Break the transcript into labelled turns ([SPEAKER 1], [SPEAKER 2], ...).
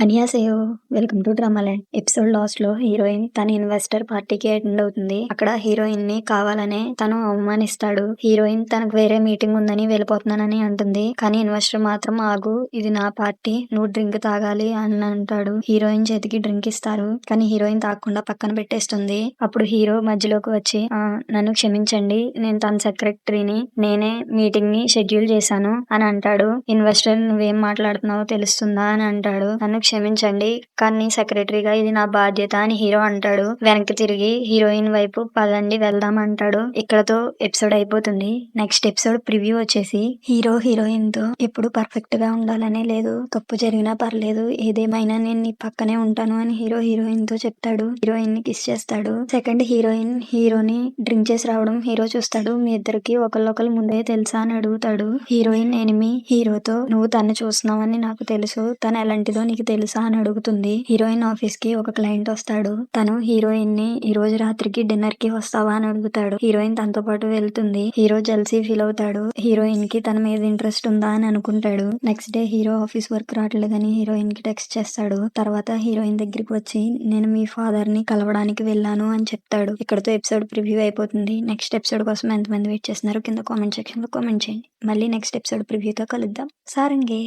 [SPEAKER 1] అన్యాసేయో welcome to డ్రామాల్యాండ్. Episode last లో heroine తన investor పార్టీకి అటెండ్ అవుతుంది. అక్కడ హీరోయిన్ ని కావాలనే తను అవమానిస్తాడు. హీరోయిన్ తనకు వేరే మీటింగ్ ఉందని వెళ్ళిపోతున్నానని అంటుంది. కానీ ఇన్వెస్టర్ మాత్రం ఆగు, ఇది నా పార్టీ, నువ్వు డ్రింక్ తాగాలి అని అంటాడు. హీరోయిన్ చేతికి డ్రింక్ ఇస్తారు. కానీ హీరోయిన్ తాగకుండా పక్కన పెట్టేస్తుంది. అప్పుడు హీరో మధ్యలోకి వచ్చి నన్ను క్షమించండి, నేను తన సెక్రటరీని, నేనే మీటింగ్ ని షెడ్యూల్ చేశాను అని అంటాడు. ఇన్వెస్టర్ నువ్వేం మాట్లాడుతున్నావో తెలుస్తుందా అని అంటాడు. నన్ను క్షమించండి, కానీ సెక్రటరీగా ఇది నా బాధ్యత అని హీరో అంటాడు. వెనక్కి తిరిగి హీరోయిన్ వైపు పదండి వెళ్దాం అంటాడు. ఇక్కడతో ఎపిసోడ్ అయిపోతుంది. నెక్స్ట్ ఎపిసోడ్ ప్రివ్యూ వచ్చేసి హీరో హీరోయిన్ తో ఎప్పుడు పర్ఫెక్ట్ గా ఉండాలనే లేదు, తప్పు జరిగినా పర్లేదు, ఏదేమైనా నేను నీ పక్కనే ఉంటాను అని హీరో హీరోయిన్ తో చెప్తాడు. హీరోయిన్ ని కిస్ చేస్తాడు. సెకండ్ హీరోయిన్ హీరోని డ్రింక్ చేసి రావడం హీరో చూస్తాడు. మీ ఇద్దరికి ఒకళ్ళొకళ్ళు ముందే తెలుసా అని అడుగుతాడు. హీరోయిన్ ఎనిమి హీరోతో నువ్వు తను చూస్తున్నావని నాకు తెలుసు, తను ఎలాంటిదో నీకు తెలుసా అని అడుగుతుంది. హీరోయిన్ ఆఫీస్ కి ఒక క్లయింట్ వస్తాడు. తను హీరోయిన్ ని ఈ రోజు రాత్రికి డిన్నర్ కి వస్తావా అని అడుగుతాడు. హీరోయిన్ తనతో పాటు వెళ్తుంది. హీరో జెల్సీ ఫీల్ అవుతాడు. హీరోయిన్ కి తన మీద ఇంట్రెస్ట్ ఉందా అని అనుకుంటాడు. Next day hero office work రావట్లేదని హీరోయిన్ కి టెక్స్ట్ చేస్తాడు. తర్వాత హీరోయిన్ దగ్గరికి వచ్చి నేను మీ ఫాదర్ ని కలవడానికి వెళ్ళాను అని చెప్తాడు. ఇక్కడతో ఎపిసోడ్ ప్రివ్యూ అయిపోతుంది. నెక్స్ట్ ఎపిసోడ్ కోసం ఎంతమంది వెయిట్ చేస్తున్నారు కింద కామెంట్ సెక్షన్ లో కామెంట్ చేయండి. మళ్ళీ నెక్స్ట్ ఎపిసోడ్ ప్రివ్యూతో కలుద్దాం. సారంగే.